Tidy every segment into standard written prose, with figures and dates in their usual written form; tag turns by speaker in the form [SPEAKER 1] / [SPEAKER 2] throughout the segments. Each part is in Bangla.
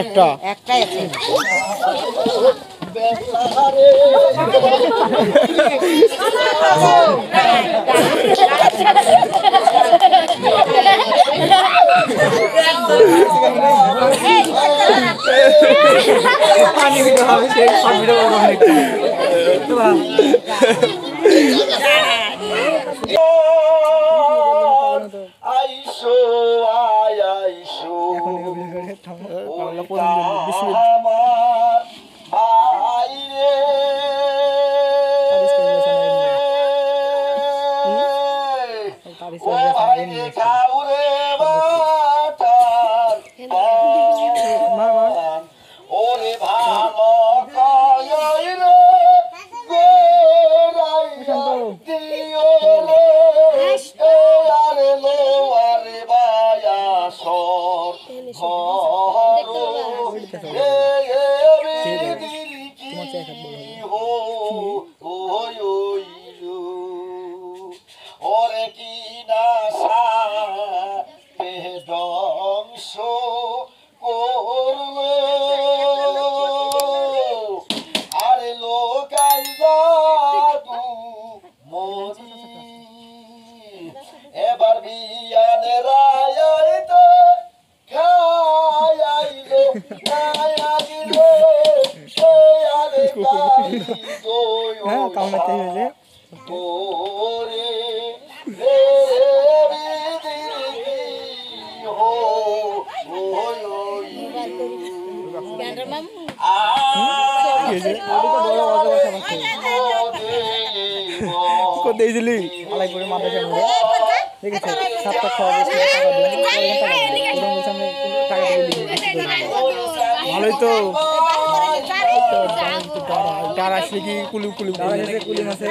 [SPEAKER 1] একটা
[SPEAKER 2] আইসো আইসো বাইরে ও ভাইরে খাউরে বাটার ওরে ভালো কয়রে গোরাই দিও রে আরে লো আরে বায়া সর ঘরো এ দিলকি হো ওই ওই ওরে কি না সা বেদংশ করলো আরে লোকাই জাদু মরি এবার বিয়ানে রায়াইতে খায়াইলো খায়াইলো আরে কাইতো ওরে রে দিলকি হো ওই ওই
[SPEAKER 1] ভালোই তো ডার আসলে কি কুলি কুলি কুলি মাছে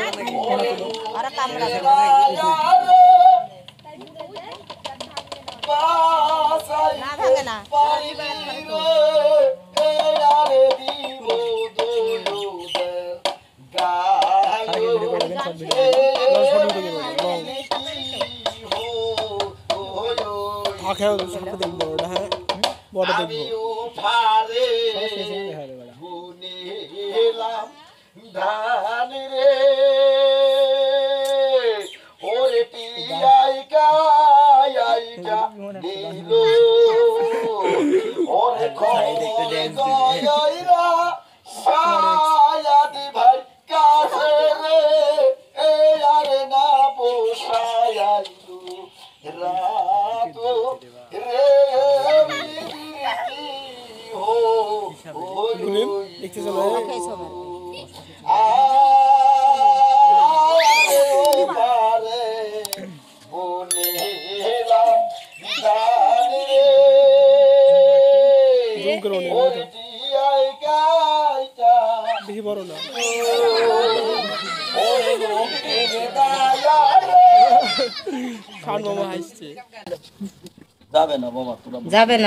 [SPEAKER 2] ধান রে ওরে পিয়াই কায়াইটা দিল ওরে খোরে গয়রা সায়াদি ভাই কাছে রে এ আরে না পোষায়াইলু রাত রে হো ওই দেখতে চলো
[SPEAKER 1] বেশি বড় না
[SPEAKER 2] যাবে না বাবা
[SPEAKER 3] যাবে না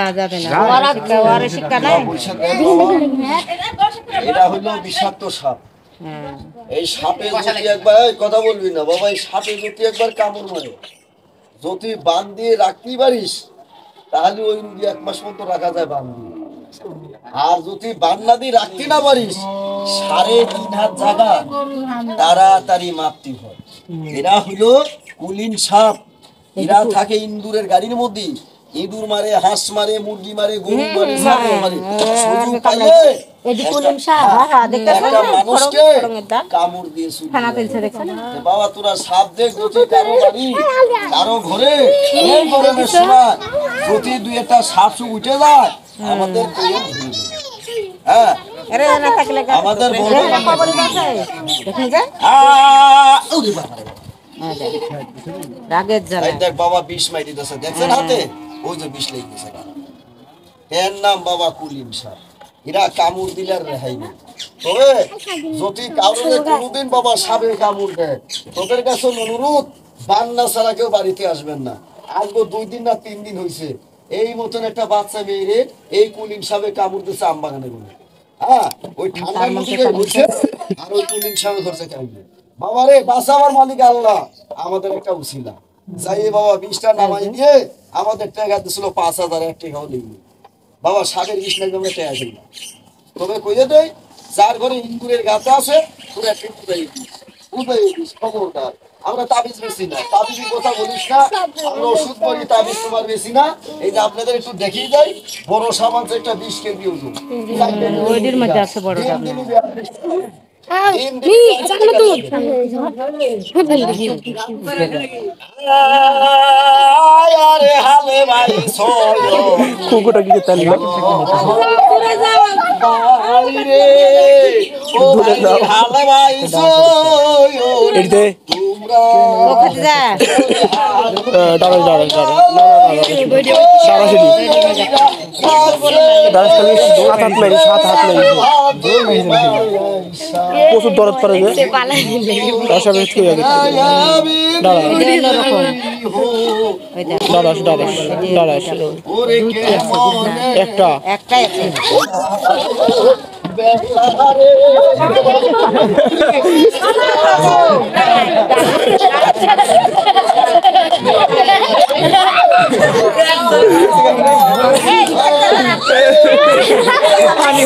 [SPEAKER 3] ওরা শিক্ষা নাই
[SPEAKER 2] এটা হলো বিষাক্ত সাপ এই সাপে যদি একবার কথা বলবি না বাবা এই সাপে যদি একবার কামড় মারে যদি বান দিয়ে রাখতেই পারিস তাহলে ওই রুগী 1 মাস মতো রাখা যায় বান দিয়ে আর যদি বান না দিয়ে রাখতে না পারিস 3.5 হাত জায়গা তাড়াতাড়ি মাপতে হয় এরা হলো কুলিন সাপ এরা থাকে ইন্দুরের গাড়ির মধ্যে ইঁদুর মারে হাঁস মারে মুরগি মারে গরু মারে ছাগল মারে সুযোগ পাইলে মানুষকে কামড় দিয়ে বাবা তোরা সাপ দেখ যদি কারো বাড়ি কারো ঘরে এই গরমের সময় যদি 2-1টা সাপ সুপ উঠে যায় আমাদের হ্যাঁ আমাদের দেখ বাবা বিষ মাই দিতেছে দেখছেন হাতে ওই যে বিষ লেগে গেছে এর নাম বাবা কুলিম সাপ এরা কামড় দিলে রেহাই নেই তবে যদি কারণে কোনোদিন বাবা সাপে কামড় দেয় তোদের কাছে অনুরোধ বান্না ছাড়া কেউ বাড়িতে আসবেন না আজকে 2 দিন না 3 দিন হয়েছে এই মতন একটা বাচ্চা মেয়েরে এই কুলিম সাপে কামড় দিচ্ছে আমবাগানে বলে হ্যাঁ ওই ঠান্ডার মধ্যে হচ্ছে আর ওই কুলিম সাপে ধরছে কামড় বাবা রে বাঁচাবার মালিক আল্লাহ আমাদের একটা উসিলা যাই বাবা 20টা নামাই দিয়ে আমাদের টাকা দিছিল 5000 এক টাকাও নেই বাবা সাগের 20 টাকা আমরা টাকা দিই না তবে কইয়ে দেই যার ঘরে ইন্দুরের গাছ আছে তোরা একটু উদয় দিস খবরদার আমরা তাবিজ বেশি না তাবিজের কথা বলিস না আমরা ওষুধ করি তাবিজ তোমার বেশি না এই যে আপনাদের একটু দেখিয়ে যাই বড় সামান একটা 20 কেজি ওজন
[SPEAKER 3] ওইটির মধ্যে আছে বড়টা
[SPEAKER 2] আরে হালে ভাই সয়ো
[SPEAKER 1] কুকুরটা কি তেল না
[SPEAKER 2] ভাই রে ও ভাই হালে ভাই সয়ো
[SPEAKER 1] এদিকে
[SPEAKER 2] তোমরা
[SPEAKER 3] ওখানে যা
[SPEAKER 1] দাঁড়া দাঁড়া দাঁড়া সাত হাত মেরি প্রচুর দরদ করে যে তার সাথে দাঁড়া দাঁড়া দাঁড়া একটা
[SPEAKER 3] একটাই আছে
[SPEAKER 1] পানি